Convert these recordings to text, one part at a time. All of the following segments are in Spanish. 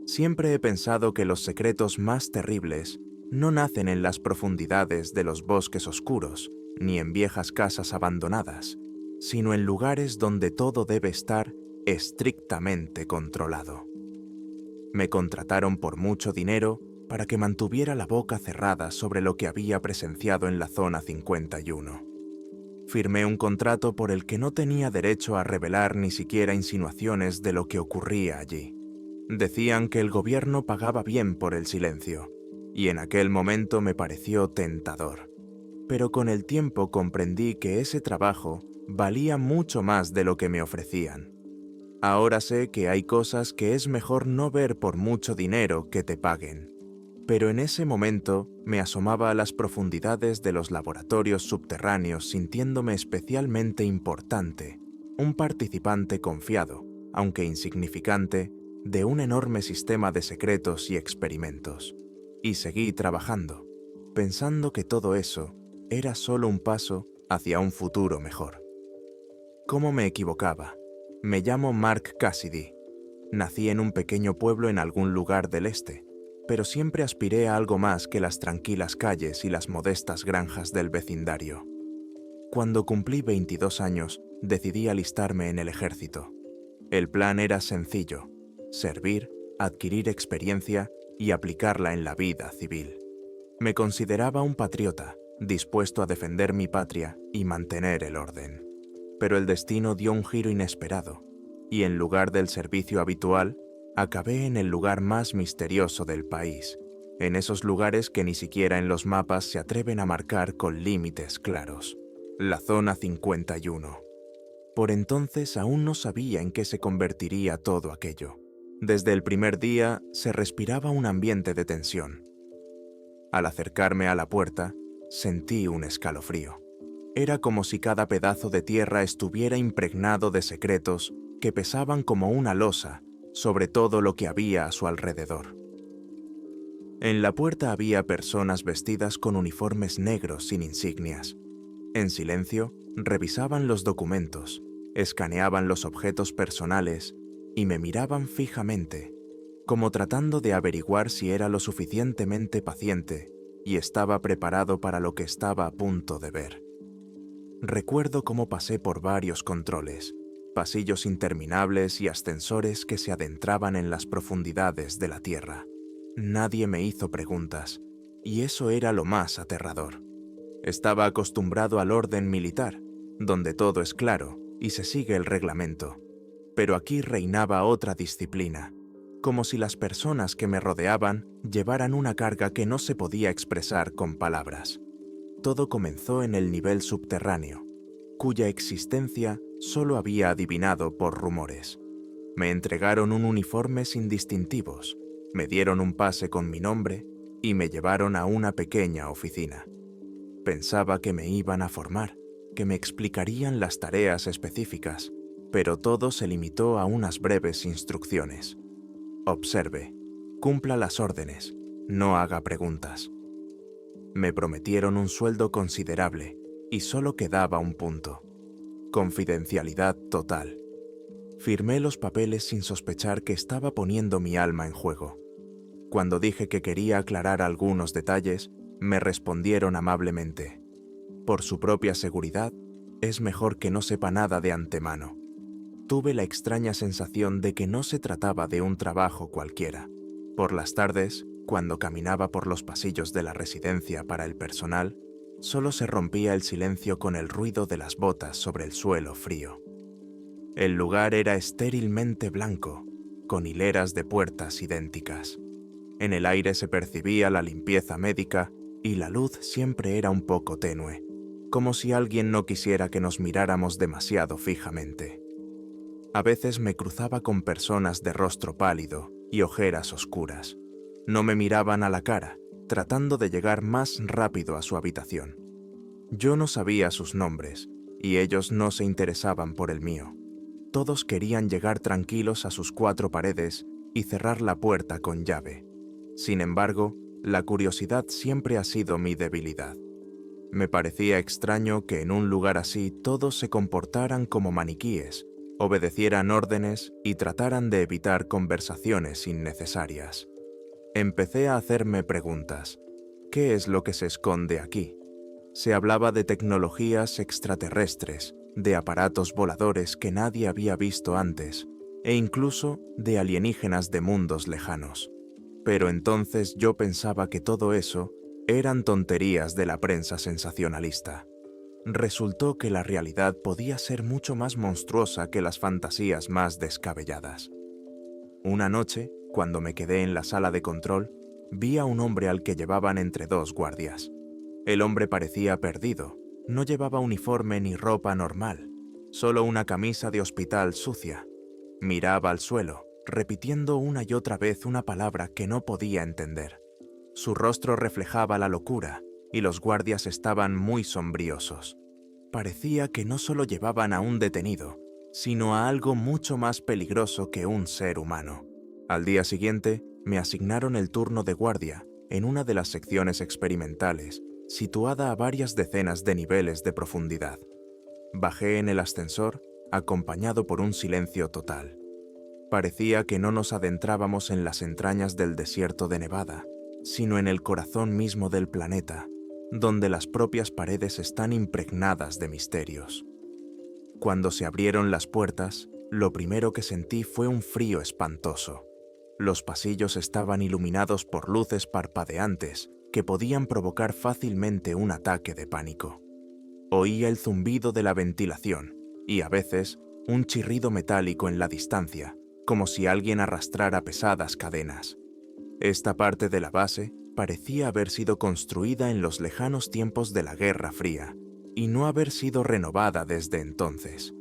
Siempre he pensado que los secretos más terribles no nacen en las profundidades de los bosques oscuros, ni en viejas casas abandonadas, sino en lugares donde todo debe estar estrictamente controlado. Me contrataron por mucho dinero para que mantuviera la boca cerrada sobre lo que había presenciado en la Zona 51. Firmé un contrato por el que no tenía derecho a revelar ni siquiera insinuaciones de lo que ocurría allí. Decían que el gobierno pagaba bien por el silencio, y en aquel momento me pareció tentador. Pero con el tiempo comprendí que ese trabajo valía mucho más de lo que me ofrecían. Ahora sé que hay cosas que es mejor no ver por mucho dinero que te paguen. Pero en ese momento me asomaba a las profundidades de los laboratorios subterráneos sintiéndome especialmente importante, un participante confiado, aunque insignificante, de un enorme sistema de secretos y experimentos. Y seguí trabajando, pensando que todo eso era solo un paso hacia un futuro mejor. ¿Cómo me equivocaba? Me llamo Mark Cassidy. Nací en un pequeño pueblo en algún lugar del este, pero siempre aspiré a algo más que las tranquilas calles y las modestas granjas del vecindario. Cuando cumplí 22 años, decidí alistarme en el ejército. El plan era sencillo: servir, adquirir experiencia y aplicarla en la vida civil. Me consideraba un patriota, dispuesto a defender mi patria y mantener el orden. Pero el destino dio un giro inesperado, y en lugar del servicio habitual, acabé en el lugar más misterioso del país, en esos lugares que ni siquiera en los mapas se atreven a marcar con límites claros, la Zona 51. Por entonces aún no sabía en qué se convertiría todo aquello. Desde el primer día se respiraba un ambiente de tensión. Al acercarme a la puerta, sentí un escalofrío. Era como si cada pedazo de tierra estuviera impregnado de secretos que pesaban como una losa sobre todo lo que había a su alrededor. En la puerta había personas vestidas con uniformes negros sin insignias. En silencio, revisaban los documentos, escaneaban los objetos personales y me miraban fijamente, como tratando de averiguar si era lo suficientemente paciente y estaba preparado para lo que estaba a punto de ver. Recuerdo cómo pasé por varios controles, pasillos interminables y ascensores que se adentraban en las profundidades de la Tierra. Nadie me hizo preguntas, y eso era lo más aterrador. Estaba acostumbrado al orden militar, donde todo es claro y se sigue el reglamento. Pero aquí reinaba otra disciplina, como si las personas que me rodeaban llevaran una carga que no se podía expresar con palabras. Todo comenzó en el nivel subterráneo, cuya existencia solo había adivinado por rumores. Me entregaron un uniforme sin distintivos, me dieron un pase con mi nombre y me llevaron a una pequeña oficina. Pensaba que me iban a formar, que me explicarían las tareas específicas, pero todo se limitó a unas breves instrucciones. Observe, cumpla las órdenes, no haga preguntas. Me prometieron un sueldo considerable y solo quedaba un punto: confidencialidad total. Firmé los papeles sin sospechar que estaba poniendo mi alma en juego. Cuando dije que quería aclarar algunos detalles, me respondieron amablemente: por su propia seguridad, es mejor que no sepa nada de antemano. Tuve la extraña sensación de que no se trataba de un trabajo cualquiera. Por las tardes, cuando caminaba por los pasillos de la residencia para el personal, solo se rompía el silencio con el ruido de las botas sobre el suelo frío. El lugar era estérilmente blanco, con hileras de puertas idénticas. En el aire se percibía la limpieza médica y la luz siempre era un poco tenue, como si alguien no quisiera que nos miráramos demasiado fijamente. A veces me cruzaba con personas de rostro pálido y ojeras oscuras. No me miraban a la cara, tratando de llegar más rápido a su habitación. Yo no sabía sus nombres, y ellos no se interesaban por el mío. Todos querían llegar tranquilos a sus cuatro paredes y cerrar la puerta con llave. Sin embargo, la curiosidad siempre ha sido mi debilidad. Me parecía extraño que en un lugar así todos se comportaran como maniquíes obedecieran órdenes y trataran de evitar conversaciones innecesarias. Empecé a hacerme preguntas. ¿Qué es lo que se esconde aquí? Se hablaba de tecnologías extraterrestres, de aparatos voladores que nadie había visto antes, e incluso de alienígenas de mundos lejanos. Pero entonces yo pensaba que todo eso eran tonterías de la prensa sensacionalista. Resultó que la realidad podía ser mucho más monstruosa que las fantasías más descabelladas. Una noche, cuando me quedé en la sala de control, vi a un hombre al que llevaban entre dos guardias. El hombre parecía perdido, no llevaba uniforme ni ropa normal, solo una camisa de hospital sucia. Miraba al suelo, repitiendo una y otra vez una palabra que no podía entender. Su rostro reflejaba la locura, y los guardias estaban muy sombriosos. Parecía que no solo llevaban a un detenido, sino a algo mucho más peligroso que un ser humano. Al día siguiente, me asignaron el turno de guardia en una de las secciones experimentales, situada a varias decenas de niveles de profundidad. Bajé en el ascensor, acompañado por un silencio total. Parecía que no nos adentrábamos en las entrañas del desierto de Nevada, sino en el corazón mismo del planeta, donde las propias paredes están impregnadas de misterios. Cuando se abrieron las puertas, lo primero que sentí fue un frío espantoso. Los pasillos estaban iluminados por luces parpadeantes que podían provocar fácilmente un ataque de pánico. Oía el zumbido de la ventilación y, a veces, un chirrido metálico en la distancia, como si alguien arrastrara pesadas cadenas. Esta parte de la base parecía haber sido construida en los lejanos tiempos de la Guerra Fría y no haber sido renovada desde entonces.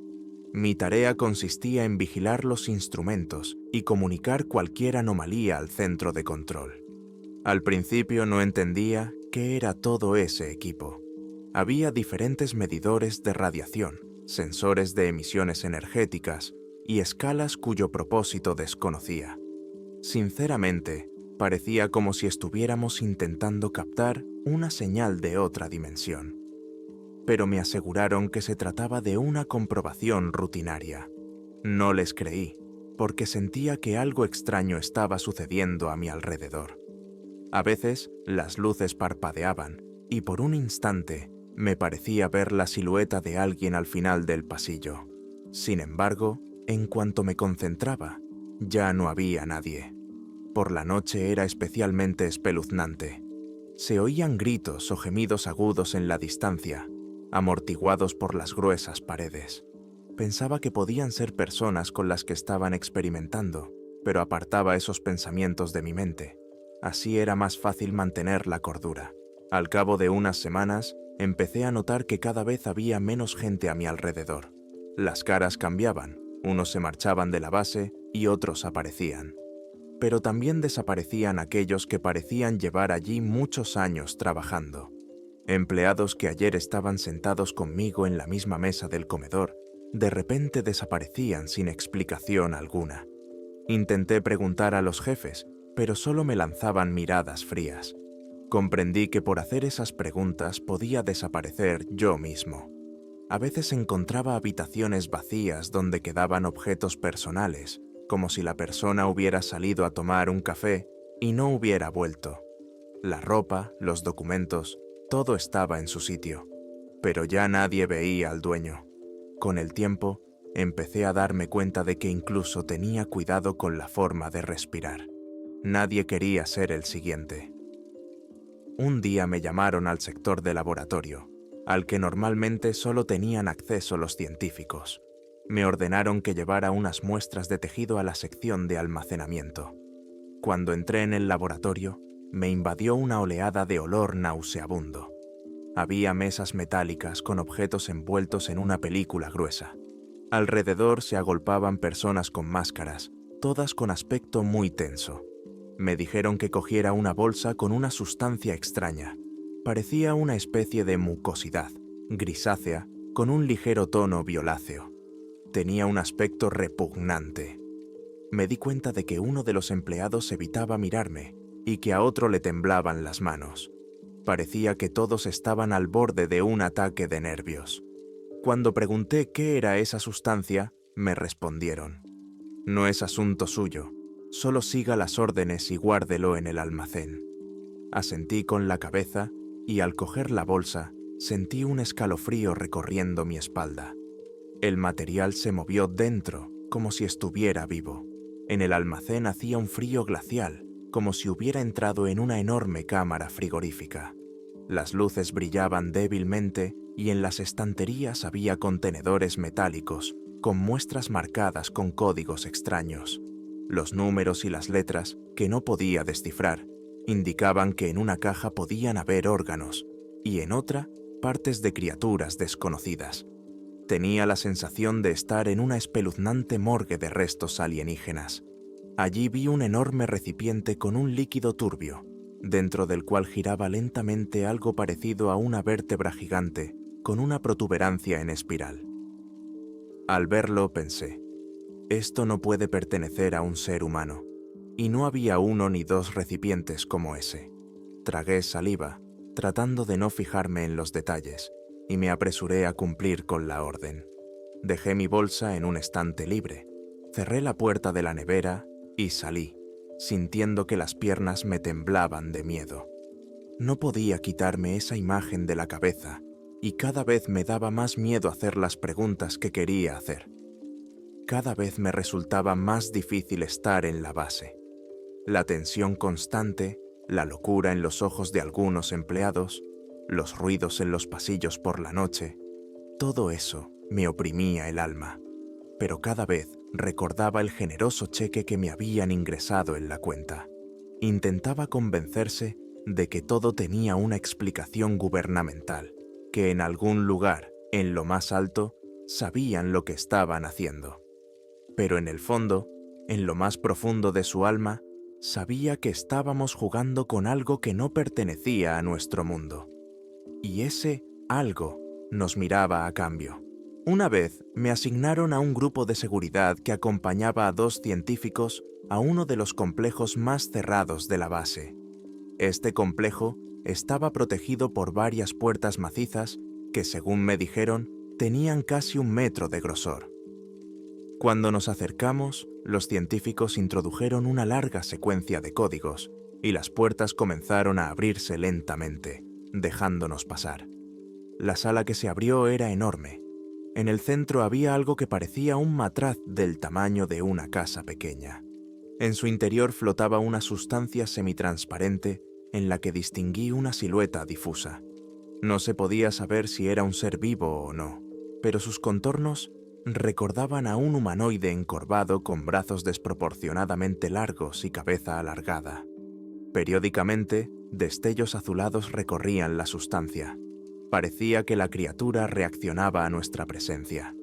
Mi tarea consistía en vigilar los instrumentos y comunicar cualquier anomalía al centro de control. Al principio no entendía qué era todo ese equipo. Había diferentes medidores de radiación, sensores de emisiones energéticas y escalas cuyo propósito desconocía. Sinceramente, parecía como si estuviéramos intentando captar una señal de otra dimensión. Pero me aseguraron que se trataba de una comprobación rutinaria. No les creí, porque sentía que algo extraño estaba sucediendo a mi alrededor. A veces, las luces parpadeaban, y por un instante, me parecía ver la silueta de alguien al final del pasillo. Sin embargo, en cuanto me concentraba, ya no había nadie. Por la noche era especialmente espeluznante. Se oían gritos o gemidos agudos en la distancia, amortiguados por las gruesas paredes. Pensaba que podían ser personas con las que estaban experimentando, pero apartaba esos pensamientos de mi mente. Así era más fácil mantener la cordura. Al cabo de unas semanas, empecé a notar que cada vez había menos gente a mi alrededor. Las caras cambiaban, unos se marchaban de la base y otros aparecían. Pero también desaparecían aquellos que parecían llevar allí muchos años trabajando. Empleados que ayer estaban sentados conmigo en la misma mesa del comedor, de repente desaparecían sin explicación alguna. Intenté preguntar a los jefes, pero solo me lanzaban miradas frías. Comprendí que por hacer esas preguntas podía desaparecer yo mismo. A veces encontraba habitaciones vacías donde quedaban objetos personales, como si la persona hubiera salido a tomar un café y no hubiera vuelto. La ropa, los documentos, todo estaba en su sitio, pero ya nadie veía al dueño. Con el tiempo, empecé a darme cuenta de que incluso tenía cuidado con la forma de respirar. Nadie quería ser el siguiente. Un día me llamaron al sector de laboratorio, al que normalmente solo tenían acceso los científicos. Me ordenaron que llevara unas muestras de tejido a la sección de almacenamiento. Cuando entré en el laboratorio, me invadió una oleada de olor nauseabundo. Había mesas metálicas con objetos envueltos en una película gruesa. Alrededor se agolpaban personas con máscaras, todas con aspecto muy tenso. Me dijeron que cogiera una bolsa con una sustancia extraña. Parecía una especie de mucosidad, grisácea, con un ligero tono violáceo. Tenía un aspecto repugnante. Me di cuenta de que uno de los empleados evitaba mirarme y que a otro le temblaban las manos. Parecía que todos estaban al borde de un ataque de nervios. Cuando pregunté qué era esa sustancia, me respondieron. No es asunto suyo, solo siga las órdenes y guárdelo en el almacén. Asentí con la cabeza y al coger la bolsa sentí un escalofrío recorriendo mi espalda. El material se movió dentro como si estuviera vivo. En el almacén hacía un frío glacial, como si hubiera entrado en una enorme cámara frigorífica. Las luces brillaban débilmente y en las estanterías había contenedores metálicos con muestras marcadas con códigos extraños. Los números y las letras, que no podía descifrar, indicaban que en una caja podían haber órganos y en otra, partes de criaturas desconocidas. Tenía la sensación de estar en una espeluznante morgue de restos alienígenas. Allí vi un enorme recipiente con un líquido turbio, dentro del cual giraba lentamente algo parecido a una vértebra gigante con una protuberancia en espiral. Al verlo pensé, esto no puede pertenecer a un ser humano, y no había uno ni dos recipientes como ese. Tragué saliva, tratando de no fijarme en los detalles, y me apresuré a cumplir con la orden. Dejé mi bolsa en un estante libre, cerré la puerta de la nevera y salí, sintiendo que las piernas me temblaban de miedo. No podía quitarme esa imagen de la cabeza, y cada vez me daba más miedo hacer las preguntas que quería hacer. Cada vez me resultaba más difícil estar en la base. La tensión constante, la locura en los ojos de algunos empleados, los ruidos en los pasillos por la noche, todo eso me oprimía el alma, pero cada vez recordaba el generoso cheque que me habían ingresado en la cuenta. Intentaba convencerse de que todo tenía una explicación gubernamental, que en algún lugar, en lo más alto, sabían lo que estaban haciendo. Pero en el fondo, en lo más profundo de su alma, sabía que estábamos jugando con algo que no pertenecía a nuestro mundo. Y ese algo nos miraba a cambio. Una vez me asignaron a un grupo de seguridad que acompañaba a 2 científicos a uno de los complejos más cerrados de la base. Este complejo estaba protegido por varias puertas macizas que, según me dijeron, tenían casi 1 metro de grosor. Cuando nos acercamos, los científicos introdujeron una larga secuencia de códigos y las puertas comenzaron a abrirse lentamente, dejándonos pasar. La sala que se abrió era enorme. En el centro había algo que parecía un matraz del tamaño de una casa pequeña. En su interior flotaba una sustancia semitransparente en la que distinguí una silueta difusa. No se podía saber si era un ser vivo o no, pero sus contornos recordaban a un humanoide encorvado con brazos desproporcionadamente largos y cabeza alargada. Periódicamente, destellos azulados recorrían la sustancia. Parecía que la criatura reaccionaba a nuestra presencia.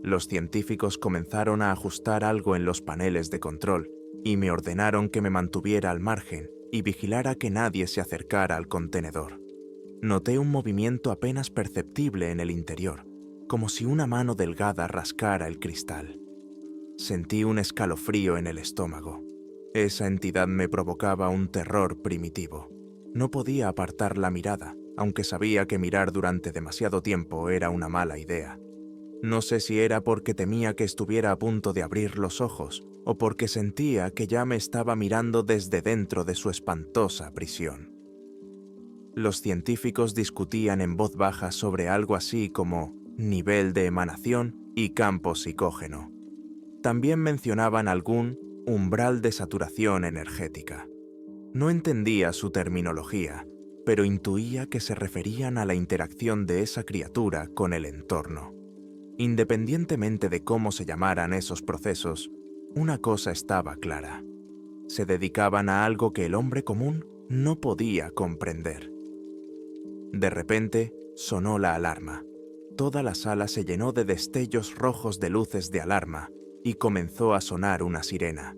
Los científicos comenzaron a ajustar algo en los paneles de control y me ordenaron que me mantuviera al margen y vigilara que nadie se acercara al contenedor. Noté un movimiento apenas perceptible en el interior, como si una mano delgada rascara el cristal. Sentí un escalofrío en el estómago. Esa entidad me provocaba un terror primitivo. No podía apartar la mirada, aunque sabía que mirar durante demasiado tiempo era una mala idea. No sé si era porque temía que estuviera a punto de abrir los ojos o porque sentía que ya me estaba mirando desde dentro de su espantosa prisión. Los científicos discutían en voz baja sobre algo así como nivel de emanación y campo psicógeno. También mencionaban algún umbral de saturación energética. No entendía su terminología, pero intuía que se referían a la interacción de esa criatura con el entorno. Independientemente de cómo se llamaran esos procesos, una cosa estaba clara. Se dedicaban a algo que el hombre común no podía comprender. De repente, sonó la alarma. Toda la sala se llenó de destellos rojos de luces de alarma y comenzó a sonar una sirena.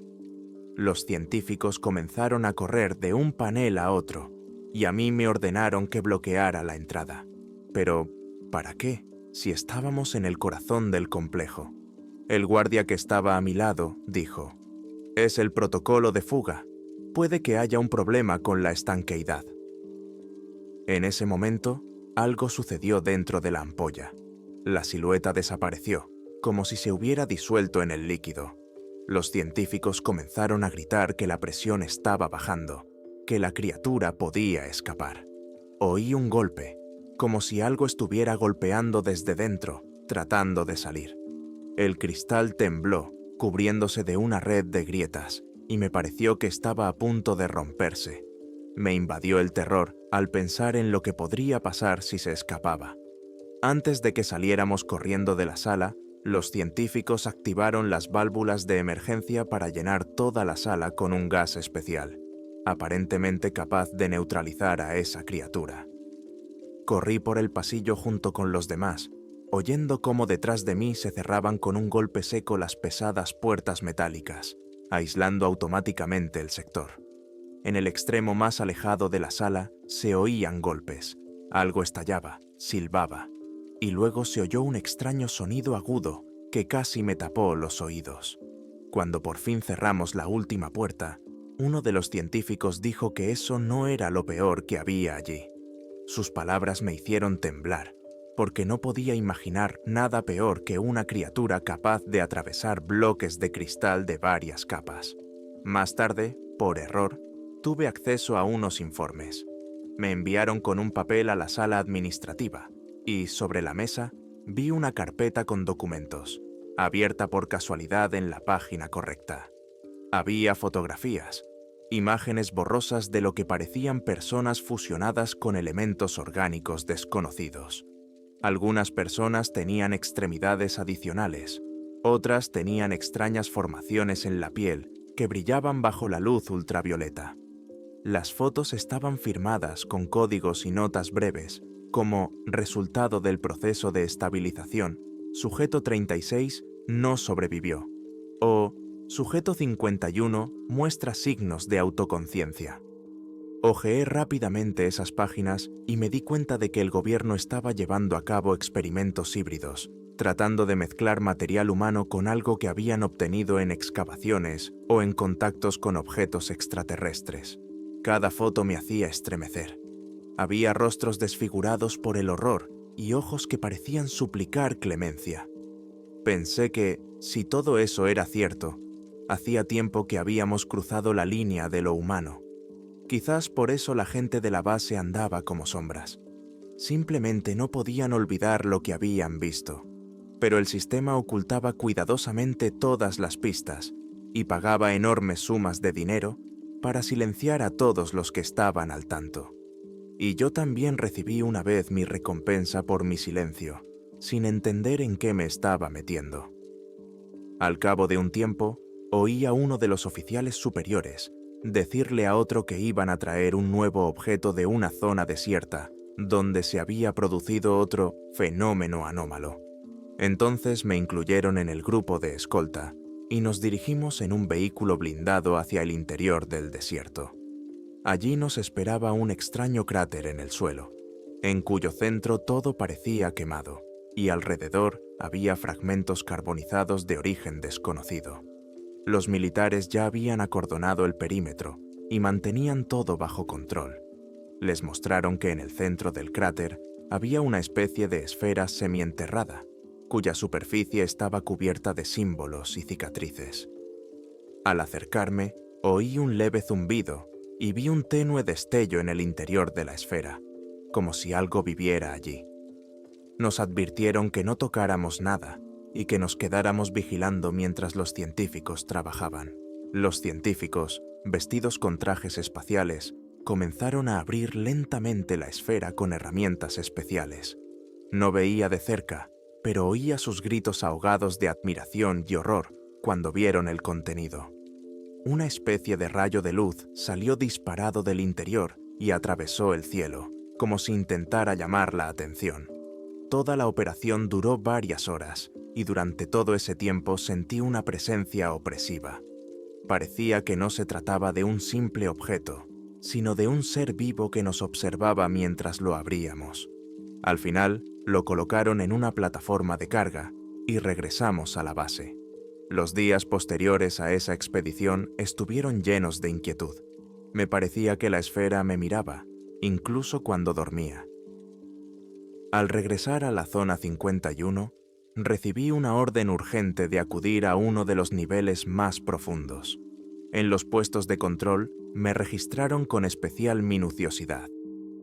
Los científicos comenzaron a correr de un panel a otro y a mí me ordenaron que bloqueara la entrada. Pero, ¿para qué? Si estábamos en el corazón del complejo. El guardia que estaba a mi lado dijo: «Es el protocolo de fuga. Puede que haya un problema con la estanqueidad». En ese momento, algo sucedió dentro de la ampolla. La silueta desapareció, como si se hubiera disuelto en el líquido. Los científicos comenzaron a gritar que la presión estaba bajando, que la criatura podía escapar. Oí un golpe, como si algo estuviera golpeando desde dentro, tratando de salir. El cristal tembló, cubriéndose de una red de grietas, y me pareció que estaba a punto de romperse. Me invadió el terror al pensar en lo que podría pasar si se escapaba. Antes de que saliéramos corriendo de la sala, los científicos activaron las válvulas de emergencia para llenar toda la sala con un gas especial, aparentemente capaz de neutralizar a esa criatura. Corrí por el pasillo junto con los demás, oyendo cómo detrás de mí se cerraban con un golpe seco las pesadas puertas metálicas, aislando automáticamente el sector. En el extremo más alejado de la sala se oían golpes. Algo estallaba, silbaba, y luego se oyó un extraño sonido agudo que casi me tapó los oídos. Cuando por fin cerramos la última puerta, uno de los científicos dijo que eso no era lo peor que había allí. Sus palabras me hicieron temblar, porque no podía imaginar nada peor que una criatura capaz de atravesar bloques de cristal de varias capas. Más tarde, por error, tuve acceso a unos informes. Me enviaron con un papel a la sala administrativa y, sobre la mesa, vi una carpeta con documentos, abierta por casualidad en la página correcta. Había fotografías, imágenes borrosas de lo que parecían personas fusionadas con elementos orgánicos desconocidos. Algunas personas tenían extremidades adicionales, otras tenían extrañas formaciones en la piel que brillaban bajo la luz ultravioleta. Las fotos estaban firmadas con códigos y notas breves, como resultado del proceso de estabilización, sujeto 36 no sobrevivió, o sujeto 51 muestra signos de autoconciencia. Hojeé rápidamente esas páginas y me di cuenta de que el gobierno estaba llevando a cabo experimentos híbridos, tratando de mezclar material humano con algo que habían obtenido en excavaciones o en contactos con objetos extraterrestres. Cada foto me hacía estremecer. Había rostros desfigurados por el horror y ojos que parecían suplicar clemencia. Pensé que, si todo eso era cierto, hacía tiempo que habíamos cruzado la línea de lo humano. Quizás por eso la gente de la base andaba como sombras. Simplemente no podían olvidar lo que habían visto. Pero el sistema ocultaba cuidadosamente todas las pistas y pagaba enormes sumas de dinero para silenciar a todos los que estaban al tanto. Y yo también recibí una vez mi recompensa por mi silencio, sin entender en qué me estaba metiendo. Al cabo de un tiempo, oí a uno de los oficiales superiores decirle a otro que iban a traer un nuevo objeto de una zona desierta, donde se había producido otro fenómeno anómalo. Entonces me incluyeron en el grupo de escolta y nos dirigimos en un vehículo blindado hacia el interior del desierto. Allí nos esperaba un extraño cráter en el suelo, en cuyo centro todo parecía quemado, y alrededor había fragmentos carbonizados de origen desconocido. Los militares ya habían acordonado el perímetro y mantenían todo bajo control. Les mostraron que en el centro del cráter había una especie de esfera semienterrada, cuya superficie estaba cubierta de símbolos y cicatrices. Al acercarme, oí un leve zumbido y vi un tenue destello en el interior de la esfera, como si algo viviera allí. Nos advirtieron que no tocáramos nada y que nos quedáramos vigilando mientras los científicos trabajaban. Los científicos, vestidos con trajes espaciales, comenzaron a abrir lentamente la esfera con herramientas especiales. No veía de cerca, pero oía sus gritos ahogados de admiración y horror cuando vieron el contenido. Una especie de rayo de luz salió disparado del interior y atravesó el cielo, como si intentara llamar la atención. Toda la operación duró varias horas, y durante todo ese tiempo sentí una presencia opresiva. Parecía que no se trataba de un simple objeto, sino de un ser vivo que nos observaba mientras lo abríamos. Al final, lo colocaron en una plataforma de carga y regresamos a la base. Los días posteriores a esa expedición estuvieron llenos de inquietud. Me parecía que la esfera me miraba, incluso cuando dormía. Al regresar a la zona 51, recibí una orden urgente de acudir a uno de los niveles más profundos. En los puestos de control me registraron con especial minuciosidad.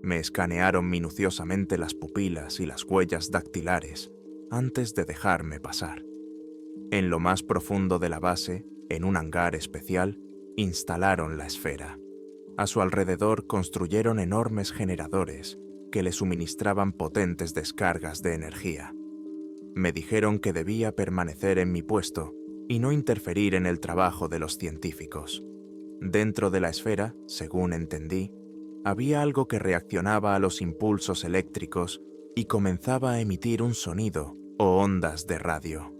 Me escanearon minuciosamente las pupilas y las huellas dactilares antes de dejarme pasar. En lo más profundo de la base, en un hangar especial, instalaron la esfera. A su alrededor construyeron enormes generadores que le suministraban potentes descargas de energía. Me dijeron que debía permanecer en mi puesto y no interferir en el trabajo de los científicos. Dentro de la esfera, según entendí, había algo que reaccionaba a los impulsos eléctricos y comenzaba a emitir un sonido o ondas de radio.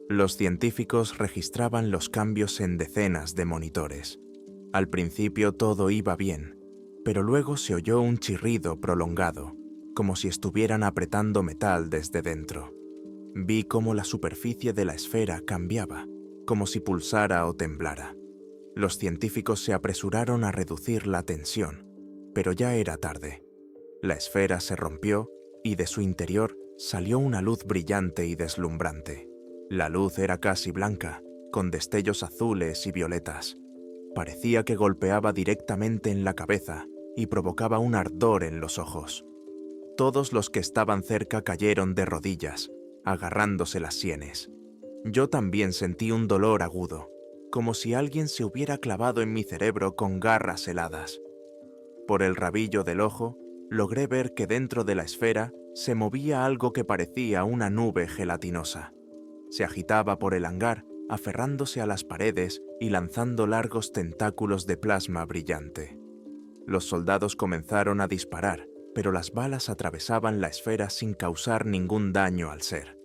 Los científicos registraban los cambios en decenas de monitores. Al principio todo iba bien, pero luego se oyó un chirrido prolongado, como si estuvieran apretando metal desde dentro. Vi cómo la superficie de la esfera cambiaba, como si pulsara o temblara. Los científicos se apresuraron a reducir la tensión, pero ya era tarde. La esfera se rompió y de su interior salió una luz brillante y deslumbrante. La luz era casi blanca, con destellos azules y violetas. Parecía que golpeaba directamente en la cabeza y provocaba un ardor en los ojos. Todos los que estaban cerca cayeron de rodillas, agarrándose las sienes. Yo también sentí un dolor agudo, como si alguien se hubiera clavado en mi cerebro con garras heladas. Por el rabillo del ojo, logré ver que dentro de la esfera se movía algo que parecía una nube gelatinosa. Se agitaba por el hangar, aferrándose a las paredes y lanzando largos tentáculos de plasma brillante. Los soldados comenzaron a disparar, pero las balas atravesaban la esfera sin causar ningún daño al ser.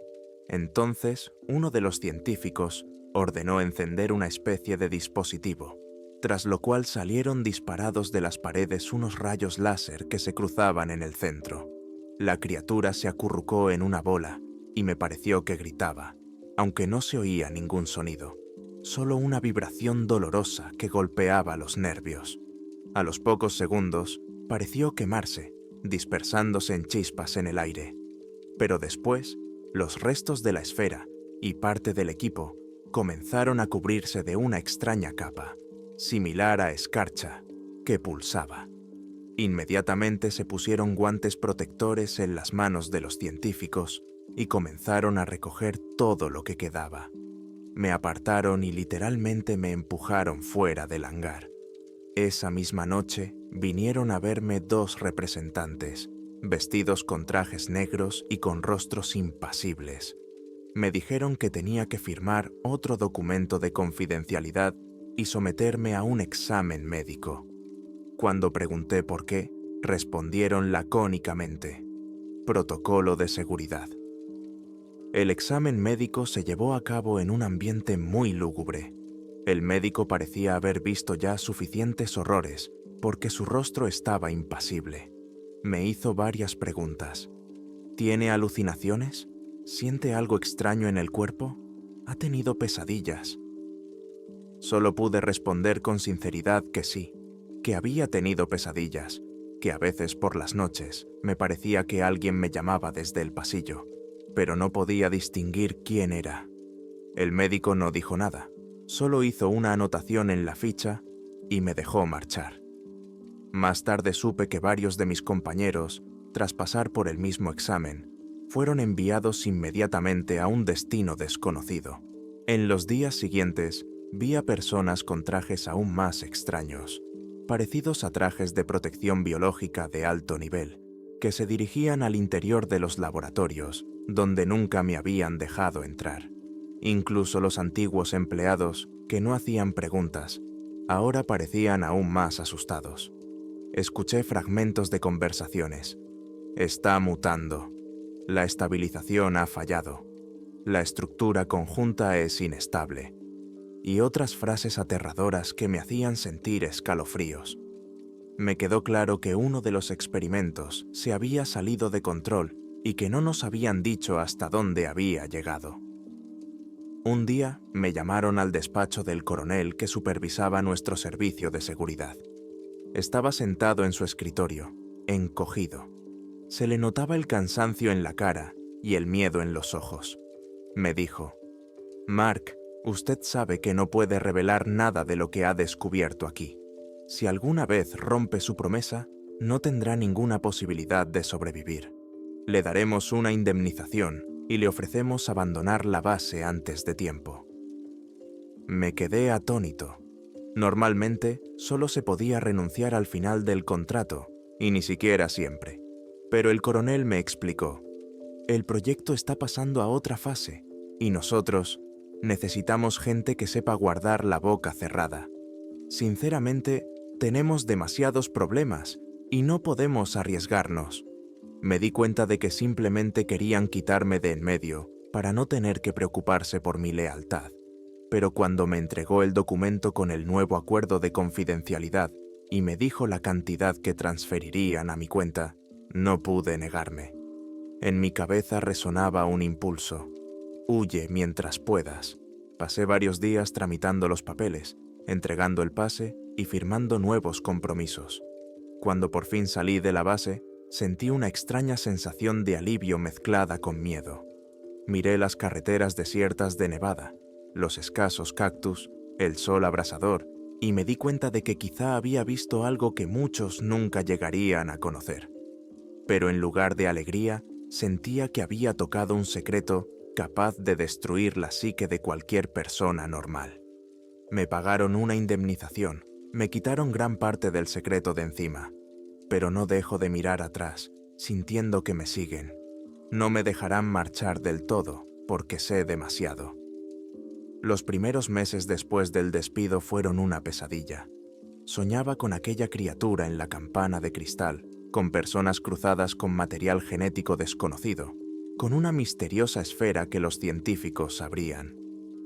Entonces, uno de los científicos ordenó encender una especie de dispositivo, tras lo cual salieron disparados de las paredes unos rayos láser que se cruzaban en el centro. La criatura se acurrucó en una bola y me pareció que gritaba, aunque no se oía ningún sonido, solo una vibración dolorosa que golpeaba los nervios. A los pocos segundos, pareció quemarse, dispersándose en chispas en el aire. Pero después, los restos de la esfera y parte del equipo comenzaron a cubrirse de una extraña capa, similar a escarcha, que pulsaba. Inmediatamente se pusieron guantes protectores en las manos de los científicos y comenzaron a recoger todo lo que quedaba. Me apartaron y literalmente me empujaron fuera del hangar. Esa misma noche vinieron a verme dos representantes, vestidos con trajes negros y con rostros impasibles. Me dijeron que tenía que firmar otro documento de confidencialidad y someterme a un examen médico. Cuando pregunté por qué, respondieron lacónicamente: protocolo de seguridad. El examen médico se llevó a cabo en un ambiente muy lúgubre. El médico parecía haber visto ya suficientes horrores porque su rostro estaba impasible. Me hizo varias preguntas. ¿Tiene alucinaciones? ¿Siente algo extraño en el cuerpo? ¿Ha tenido pesadillas? Solo pude responder con sinceridad que sí, que había tenido pesadillas, que a veces por las noches me parecía que alguien me llamaba desde el pasillo, pero no podía distinguir quién era. El médico no dijo nada, solo hizo una anotación en la ficha y me dejó marchar. Más tarde supe que varios de mis compañeros, tras pasar por el mismo examen, fueron enviados inmediatamente a un destino desconocido. En los días siguientes, vi a personas con trajes aún más extraños, parecidos a trajes de protección biológica de alto nivel, que se dirigían al interior de los laboratorios, donde nunca me habían dejado entrar. Incluso los antiguos empleados, que no hacían preguntas, ahora parecían aún más asustados. Escuché fragmentos de conversaciones. Está mutando. La estabilización ha fallado. La estructura conjunta es inestable. Y otras frases aterradoras que me hacían sentir escalofríos. Me quedó claro que uno de los experimentos se había salido de control y que no nos habían dicho hasta dónde había llegado. Un día me llamaron al despacho del coronel que supervisaba nuestro servicio de seguridad. Estaba sentado en su escritorio, encogido. Se le notaba el cansancio en la cara y el miedo en los ojos. Me dijo: Mark, usted sabe que no puede revelar nada de lo que ha descubierto aquí. Si alguna vez rompe su promesa, no tendrá ninguna posibilidad de sobrevivir. Le daremos una indemnización y le ofrecemos abandonar la base antes de tiempo. Me quedé atónito. Normalmente, solo se podía renunciar al final del contrato, y ni siquiera siempre. Pero el coronel me explicó: el proyecto está pasando a otra fase, y nosotros necesitamos gente que sepa guardar la boca cerrada. Sinceramente, tenemos demasiados problemas y no podemos arriesgarnos. Me di cuenta de que simplemente querían quitarme de en medio para no tener que preocuparse por mi lealtad. Pero cuando me entregó el documento con el nuevo acuerdo de confidencialidad y me dijo la cantidad que transferirían a mi cuenta, no pude negarme. En mi cabeza resonaba un impulso: huye mientras puedas. Pasé varios días tramitando los papeles, entregando el pase y firmando nuevos compromisos. Cuando por fin salí de la base, sentí una extraña sensación de alivio mezclada con miedo. Miré las carreteras desiertas de Nevada, los escasos cactus, el sol abrasador, y me di cuenta de que quizá había visto algo que muchos nunca llegarían a conocer. Pero en lugar de alegría, sentía que había tocado un secreto capaz de destruir la psique de cualquier persona normal. Me pagaron una indemnización, me quitaron gran parte del secreto de encima, pero no dejo de mirar atrás, sintiendo que me siguen. No me dejarán marchar del todo, porque sé demasiado. Los primeros meses después del despido fueron una pesadilla. Soñaba con aquella criatura en la campana de cristal, con personas cruzadas con material genético desconocido, con una misteriosa esfera que los científicos sabrían.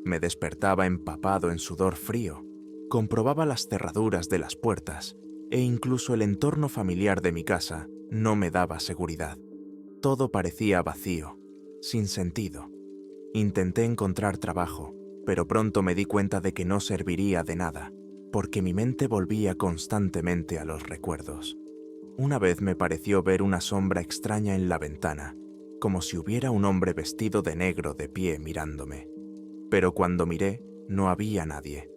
Me despertaba empapado en sudor frío, comprobaba las cerraduras de las puertas, e incluso el entorno familiar de mi casa no me daba seguridad. Todo parecía vacío, sin sentido. Intenté encontrar trabajo, pero pronto me di cuenta de que no serviría de nada, porque mi mente volvía constantemente a los recuerdos. Una vez me pareció ver una sombra extraña en la ventana, como si hubiera un hombre vestido de negro de pie mirándome. Pero cuando miré, no había nadie.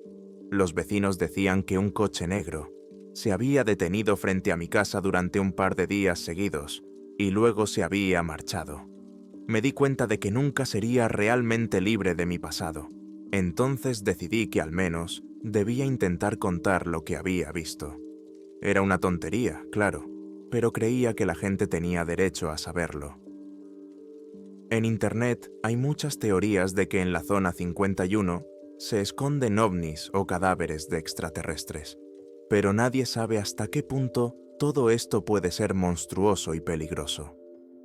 Los vecinos decían que un coche negro se había detenido frente a mi casa durante un par de días seguidos y luego se había marchado. Me di cuenta de que nunca sería realmente libre de mi pasado. Entonces decidí que al menos debía intentar contar lo que había visto. Era una tontería, claro, pero creía que la gente tenía derecho a saberlo. En Internet hay muchas teorías de que en la Zona 51 se esconden ovnis o cadáveres de extraterrestres, pero nadie sabe hasta qué punto todo esto puede ser monstruoso y peligroso.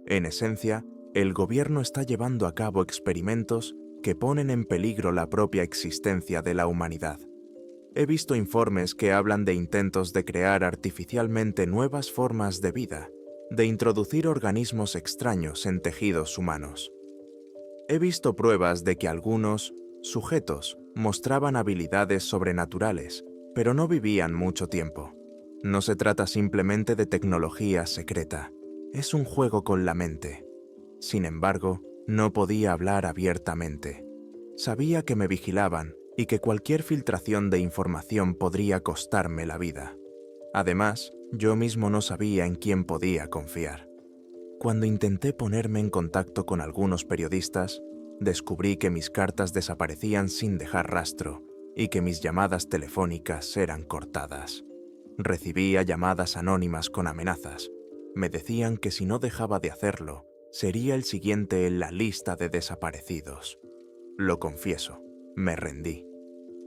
En esencia, el gobierno está llevando a cabo experimentos que ponen en peligro la propia existencia de la humanidad. He visto informes que hablan de intentos de crear artificialmente nuevas formas de vida, de introducir organismos extraños en tejidos humanos. He visto pruebas de que algunos sujetos mostraban habilidades sobrenaturales, pero no vivían mucho tiempo. No se trata simplemente de tecnología secreta, es un juego con la mente. Sin embargo, no podía hablar abiertamente. Sabía que me vigilaban y que cualquier filtración de información podría costarme la vida. Además, yo mismo no sabía en quién podía confiar. Cuando intenté ponerme en contacto con algunos periodistas, descubrí que mis cartas desaparecían sin dejar rastro y que mis llamadas telefónicas eran cortadas. Recibía llamadas anónimas con amenazas. Me decían que si no dejaba de hacerlo, sería el siguiente en la lista de desaparecidos. Lo confieso, me rendí.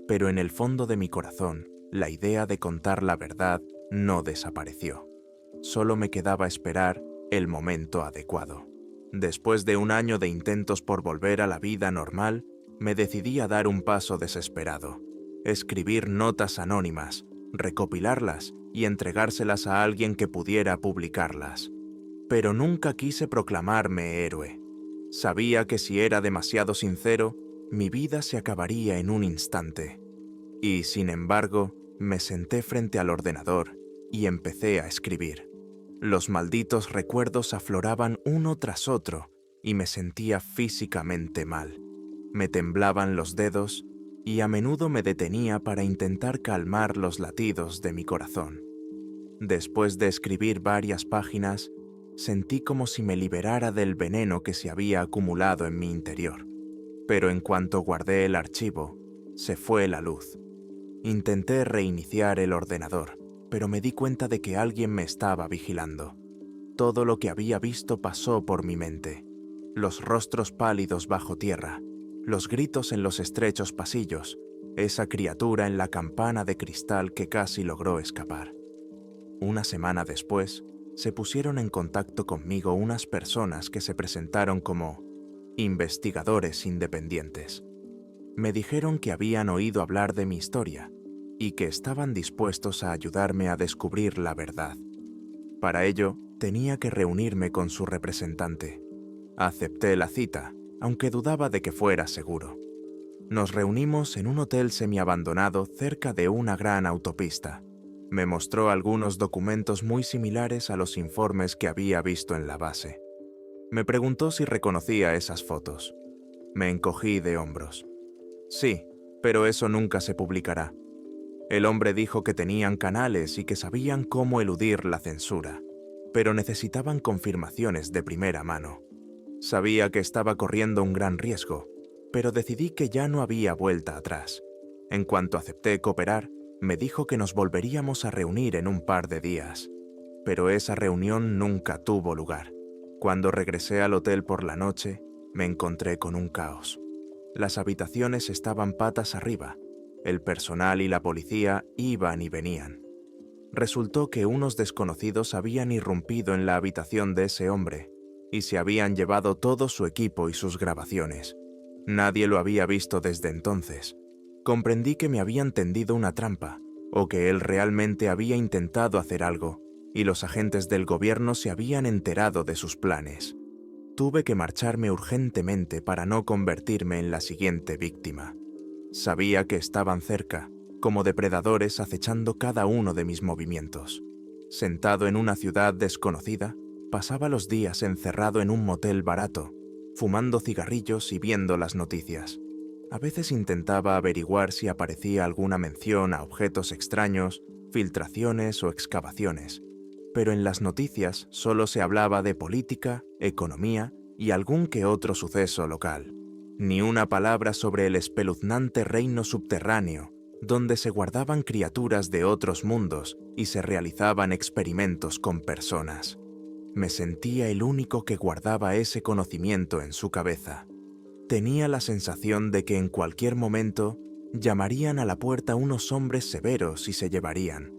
Pero en el fondo de mi corazón, la idea de contar la verdad no desapareció. Solo me quedaba esperar el momento adecuado. Después de un año de intentos por volver a la vida normal, me decidí a dar un paso desesperado. Escribir notas anónimas, recopilarlas y entregárselas a alguien que pudiera publicarlas. Pero nunca quise proclamarme héroe. Sabía que si era demasiado sincero, mi vida se acabaría en un instante. Y, sin embargo, me senté frente al ordenador y empecé a escribir. Los malditos recuerdos afloraban uno tras otro, y me sentía físicamente mal. Me temblaban los dedos y a menudo me detenía para intentar calmar los latidos de mi corazón. Después de escribir varias páginas, sentí como si me liberara del veneno que se había acumulado en mi interior. Pero en cuanto guardé el archivo, se fue la luz. Intenté reiniciar el ordenador, pero me di cuenta de que alguien me estaba vigilando. Todo lo que había visto pasó por mi mente. Los rostros pálidos bajo tierra, los gritos en los estrechos pasillos, esa criatura en la campana de cristal que casi logró escapar. Una semana después, se pusieron en contacto conmigo unas personas que se presentaron como investigadores independientes. Me dijeron que habían oído hablar de mi historia y que estaban dispuestos a ayudarme a descubrir la verdad. Para ello, tenía que reunirme con su representante. Acepté la cita, aunque dudaba de que fuera seguro. Nos reunimos en un hotel semiabandonado cerca de una gran autopista. Me mostró algunos documentos muy similares a los informes que había visto en la base. Me preguntó si reconocía esas fotos. Me encogí de hombros. Sí, pero eso nunca se publicará. El hombre dijo que tenían canales y que sabían cómo eludir la censura, pero necesitaban confirmaciones de primera mano. Sabía que estaba corriendo un gran riesgo, pero decidí que ya no había vuelta atrás. En cuanto acepté cooperar, me dijo que nos volveríamos a reunir en un par de días. Pero esa reunión nunca tuvo lugar. Cuando regresé al hotel por la noche, me encontré con un caos. Las habitaciones estaban patas arriba. El personal y la policía iban y venían. Resultó que unos desconocidos habían irrumpido en la habitación de ese hombre y se habían llevado todo su equipo y sus grabaciones. Nadie lo había visto desde entonces. Comprendí que me habían tendido una trampa, o que él realmente había intentado hacer algo, y los agentes del gobierno se habían enterado de sus planes. Tuve que marcharme urgentemente para no convertirme en la siguiente víctima. Sabía que estaban cerca, como depredadores acechando cada uno de mis movimientos. Sentado en una ciudad desconocida, pasaba los días encerrado en un motel barato, fumando cigarrillos y viendo las noticias. A veces intentaba averiguar si aparecía alguna mención a objetos extraños, filtraciones o excavaciones, pero en las noticias solo se hablaba de política, economía y algún que otro suceso local. Ni una palabra sobre el espeluznante reino subterráneo, donde se guardaban criaturas de otros mundos y se realizaban experimentos con personas. Me sentía el único que guardaba ese conocimiento en su cabeza. Tenía la sensación de que en cualquier momento llamarían a la puerta unos hombres severos y se llevarían,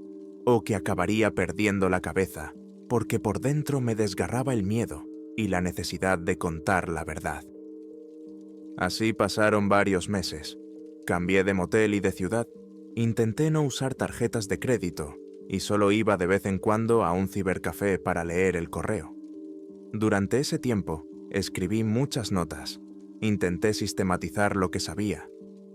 o que acabaría perdiendo la cabeza, porque por dentro me desgarraba el miedo y la necesidad de contar la verdad. Así pasaron varios meses. Cambié de motel y de ciudad. Intenté no usar tarjetas de crédito y solo iba de vez en cuando a un cibercafé para leer el correo. Durante ese tiempo, escribí muchas notas. Intenté sistematizar lo que sabía,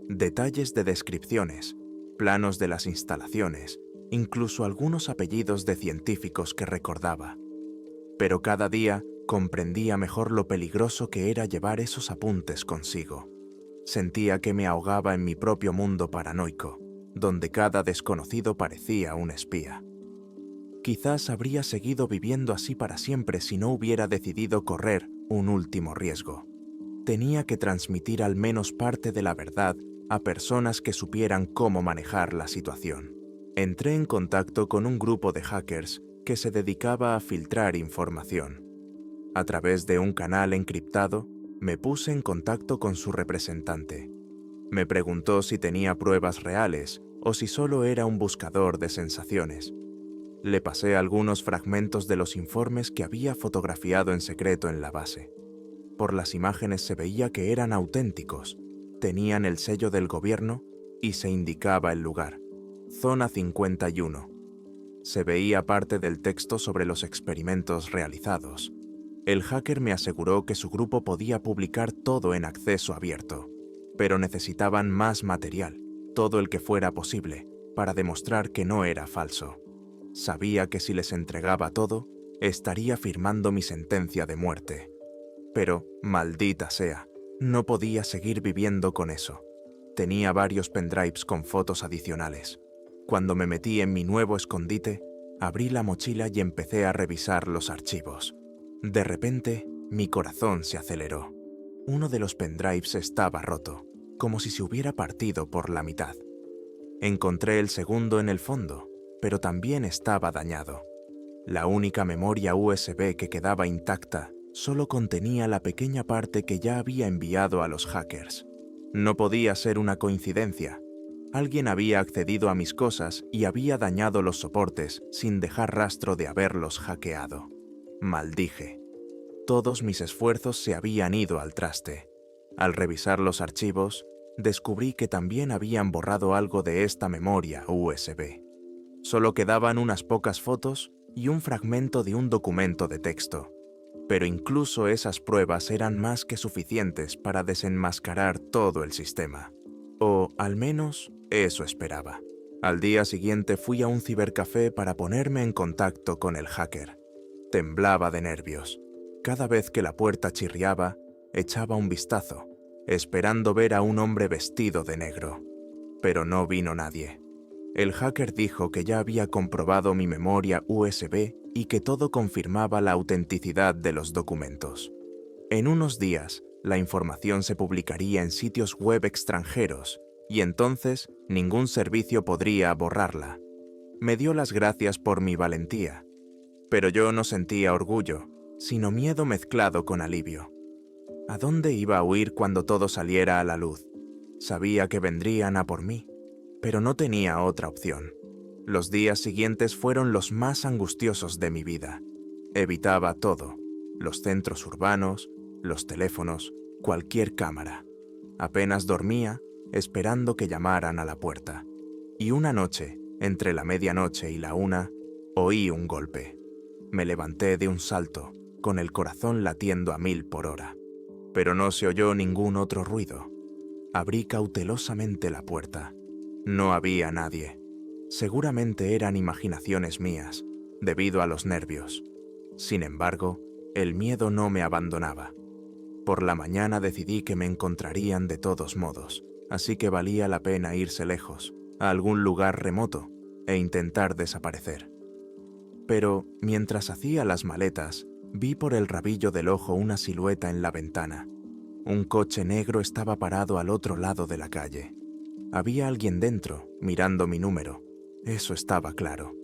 detalles de descripciones, planos de las instalaciones, incluso algunos apellidos de científicos que recordaba. Pero cada día comprendía mejor lo peligroso que era llevar esos apuntes consigo. Sentía que me ahogaba en mi propio mundo paranoico, donde cada desconocido parecía un espía. Quizás habría seguido viviendo así para siempre si no hubiera decidido correr un último riesgo. Tenía que transmitir al menos parte de la verdad a personas que supieran cómo manejar la situación. Entré en contacto con un grupo de hackers que se dedicaba a filtrar información. A través de un canal encriptado, me puse en contacto con su representante. Me preguntó si tenía pruebas reales o si solo era un buscador de sensaciones. Le pasé algunos fragmentos de los informes que había fotografiado en secreto en la base. Por las imágenes se veía que eran auténticos, tenían el sello del gobierno y se indicaba el lugar, Zona 51. Se veía parte del texto sobre los experimentos realizados. El hacker me aseguró que su grupo podía publicar todo en acceso abierto, pero necesitaban más material, todo el que fuera posible, para demostrar que no era falso. Sabía que si les entregaba todo, estaría firmando mi sentencia de muerte. Pero, maldita sea, no podía seguir viviendo con eso. Tenía varios pendrives con fotos adicionales. Cuando me metí en mi nuevo escondite, abrí la mochila y empecé a revisar los archivos. De repente, mi corazón se aceleró. Uno de los pendrives estaba roto, como si se hubiera partido por la mitad. Encontré el segundo en el fondo, pero también estaba dañado. La única memoria USB que quedaba intacta solo contenía la pequeña parte que ya había enviado a los hackers. No podía ser una coincidencia. Alguien había accedido a mis cosas y había dañado los soportes sin dejar rastro de haberlos hackeado. Maldije. Todos mis esfuerzos se habían ido al traste. Al revisar los archivos, descubrí que también habían borrado algo de esta memoria USB. Solo quedaban unas pocas fotos y un fragmento de un documento de texto. Pero incluso esas pruebas eran más que suficientes para desenmascarar todo el sistema. O, al menos, eso esperaba. Al día siguiente fui a un cibercafé para ponerme en contacto con el hacker. Temblaba de nervios. Cada vez que la puerta chirriaba, echaba un vistazo, esperando ver a un hombre vestido de negro. Pero no vino nadie. El hacker dijo que ya había comprobado mi memoria USB y que todo confirmaba la autenticidad de los documentos. En unos días, la información se publicaría en sitios web extranjeros y entonces ningún servicio podría borrarla. Me dio las gracias por mi valentía, pero yo no sentía orgullo, sino miedo mezclado con alivio. ¿A dónde iba a huir cuando todo saliera a la luz? Sabía que vendrían a por mí, pero no tenía otra opción. Los días siguientes fueron los más angustiosos de mi vida. Evitaba todo: los centros urbanos, los teléfonos, cualquier cámara. Apenas dormía, esperando que llamaran a la puerta. Y una noche, entre la medianoche y la 1, oí un golpe. Me levanté de un salto, con el corazón latiendo a 1000 por hora. Pero no se oyó ningún otro ruido. Abrí cautelosamente la puerta. No había nadie. Seguramente eran imaginaciones mías, debido a los nervios. Sin embargo, el miedo no me abandonaba. Por la mañana decidí que me encontrarían de todos modos, así que valía la pena irse lejos, a algún lugar remoto, e intentar desaparecer. Pero, mientras hacía las maletas, vi por el rabillo del ojo una silueta en la ventana. Un coche negro estaba parado al otro lado de la calle. Había alguien dentro, mirando mi número. Eso estaba claro.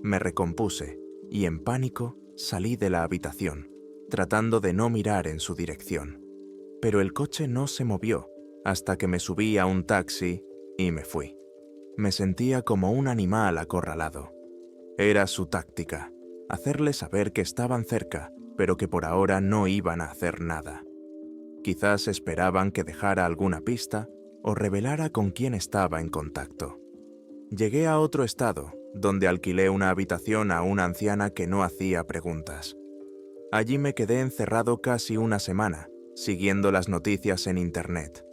Me recompuse y, en pánico, salí de la habitación, tratando de no mirar en su dirección. Pero el coche no se movió hasta que me subí a un taxi y me fui. Me sentía como un animal acorralado. Era su táctica: hacerles saber que estaban cerca, pero que por ahora no iban a hacer nada. Quizás esperaban que dejara alguna pista o revelara con quién estaba en contacto. Llegué a otro estado, donde alquilé una habitación a una anciana que no hacía preguntas. Allí me quedé encerrado casi una semana, siguiendo las noticias en Internet.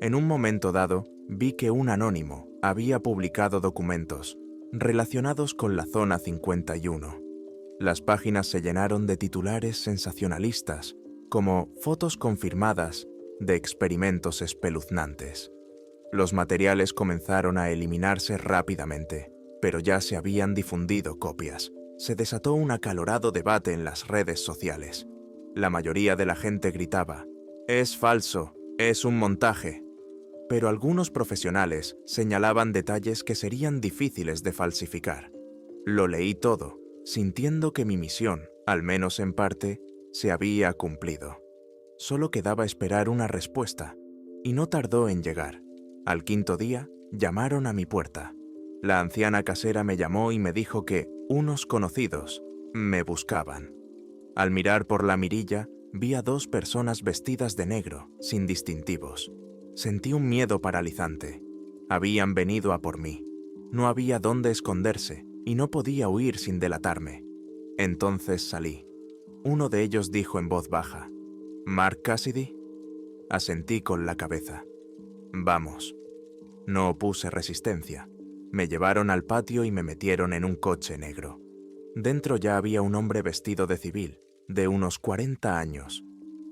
En un momento dado, vi que un anónimo había publicado documentos relacionados con la Zona 51. Las páginas se llenaron de titulares sensacionalistas, como fotos confirmadas de experimentos espeluznantes. Los materiales comenzaron a eliminarse rápidamente, pero ya se habían difundido copias. Se desató un acalorado debate en las redes sociales. La mayoría de la gente gritaba: «Es falso, es un montaje». Pero algunos profesionales señalaban detalles que serían difíciles de falsificar. Lo leí todo, sintiendo que mi misión, al menos en parte, se había cumplido. Solo quedaba esperar una respuesta, y no tardó en llegar. Al 5.º día, llamaron a mi puerta. La anciana casera me llamó y me dijo que unos conocidos me buscaban. Al mirar por la mirilla, vi a 2 personas vestidas de negro, sin distintivos. Sentí un miedo paralizante. Habían venido a por mí. No había dónde esconderse y no podía huir sin delatarme. Entonces salí. Uno de ellos dijo en voz baja: «¿Mark Cassidy?». Asentí con la cabeza. «Vamos». No opuse resistencia. Me llevaron al patio y me metieron en un coche negro. Dentro ya había un hombre vestido de civil, de unos 40 años.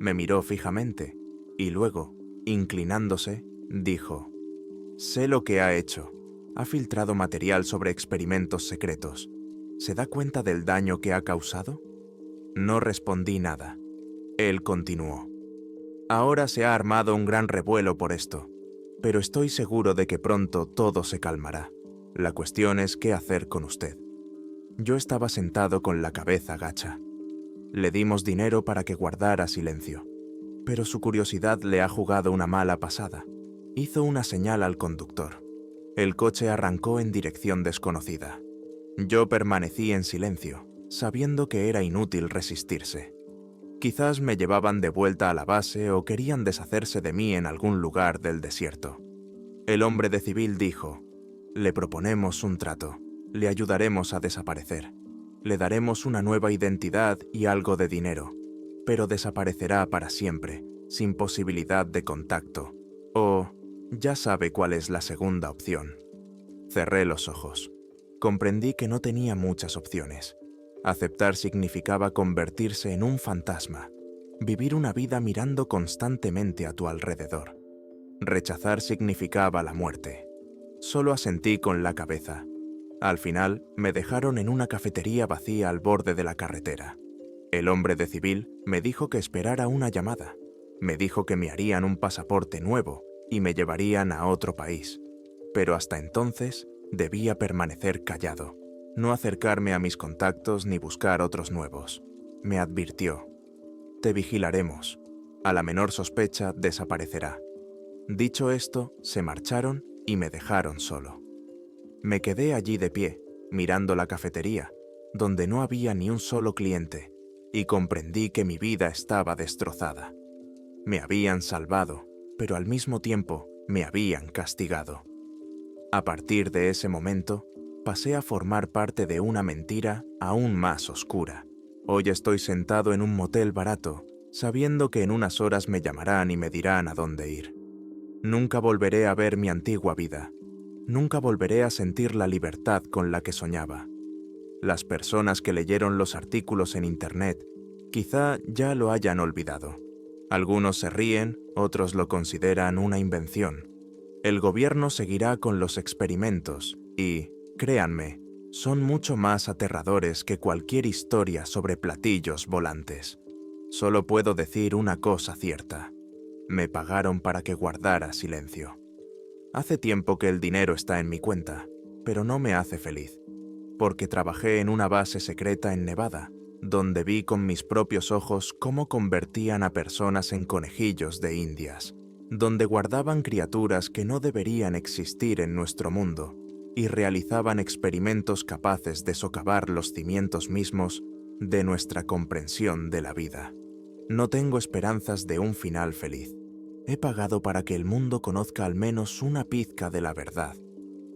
Me miró fijamente y luego, inclinándose, dijo: «Sé lo que ha hecho. Ha filtrado material sobre experimentos secretos. ¿Se da cuenta del daño que ha causado?». No respondí nada. Él continuó: «Ahora se ha armado un gran revuelo por esto, pero estoy seguro de que pronto todo se calmará. La cuestión es qué hacer con usted». Yo estaba sentado con la cabeza gacha. Le dimos dinero para que guardara silencio, pero su curiosidad le ha jugado una mala pasada. Hizo una señal al conductor. El coche arrancó en dirección desconocida. Yo permanecí en silencio, sabiendo que era inútil resistirse. Quizás me llevaban de vuelta a la base o querían deshacerse de mí en algún lugar del desierto. El hombre de civil dijo: «Le proponemos un trato. Le ayudaremos a desaparecer. Le daremos una nueva identidad y algo de dinero, pero desaparecerá para siempre, sin posibilidad de contacto. O, ya sabe cuál es la segunda opción». Cerré los ojos. Comprendí que no tenía muchas opciones. Aceptar significaba convertirse en un fantasma, vivir una vida mirando constantemente a tu alrededor. Rechazar significaba la muerte. Solo asentí con la cabeza. Al final, me dejaron en una cafetería vacía al borde de la carretera. El hombre de civil me dijo que esperara una llamada. Me dijo que me harían un pasaporte nuevo y me llevarían a otro país. Pero hasta entonces, debía permanecer callado, no acercarme a mis contactos ni buscar otros nuevos. Me advirtió: «Te vigilaremos. A la menor sospecha desaparecerá». Dicho esto, se marcharon y me dejaron solo. Me quedé allí de pie, mirando la cafetería, donde no había ni un solo cliente, y comprendí que mi vida estaba destrozada. Me habían salvado, pero al mismo tiempo me habían castigado. A partir de ese momento, pasé a formar parte de una mentira aún más oscura. Hoy estoy sentado en un motel barato, sabiendo que en unas horas me llamarán y me dirán a dónde ir. Nunca volveré a ver mi antigua vida. Nunca volveré a sentir la libertad con la que soñaba. Las personas que leyeron los artículos en Internet quizá ya lo hayan olvidado. Algunos se ríen, otros lo consideran una invención. El gobierno seguirá con los experimentos y, créanme, son mucho más aterradores que cualquier historia sobre platillos volantes. Solo puedo decir una cosa cierta: me pagaron para que guardara silencio. Hace tiempo que el dinero está en mi cuenta, pero no me hace feliz, porque trabajé en una base secreta en Nevada, donde vi con mis propios ojos cómo convertían a personas en conejillos de indias, donde guardaban criaturas que no deberían existir en nuestro mundo y realizaban experimentos capaces de socavar los cimientos mismos de nuestra comprensión de la vida. No tengo esperanzas de un final feliz. He pagado para que el mundo conozca al menos una pizca de la verdad,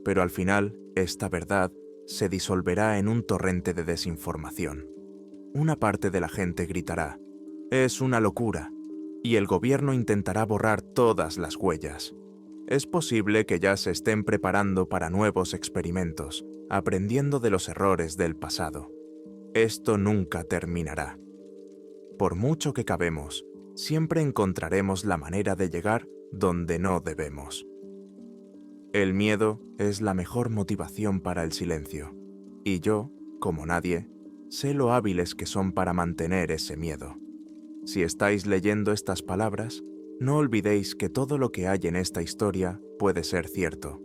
pero al final, esta verdad se disolverá en un torrente de desinformación. Una parte de la gente gritará: «Es una locura», y el gobierno intentará borrar todas las huellas. Es posible que ya se estén preparando para nuevos experimentos, aprendiendo de los errores del pasado. Esto nunca terminará. Por mucho que cavemos, siempre encontraremos la manera de llegar donde no debemos. El miedo es la mejor motivación para el silencio, y yo, como nadie, sé lo hábiles que son para mantener ese miedo. Si estáis leyendo estas palabras, no olvidéis que todo lo que hay en esta historia puede ser cierto.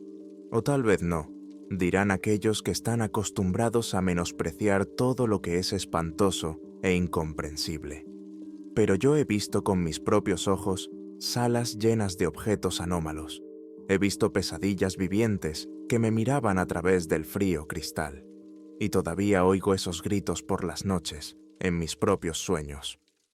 O tal vez no, dirán aquellos que están acostumbrados a menospreciar todo lo que es espantoso e incomprensible. Pero yo he visto con mis propios ojos salas llenas de objetos anómalos. He visto pesadillas vivientes que me miraban a través del frío cristal. Y todavía oigo esos gritos por las noches, en mis propios sueños.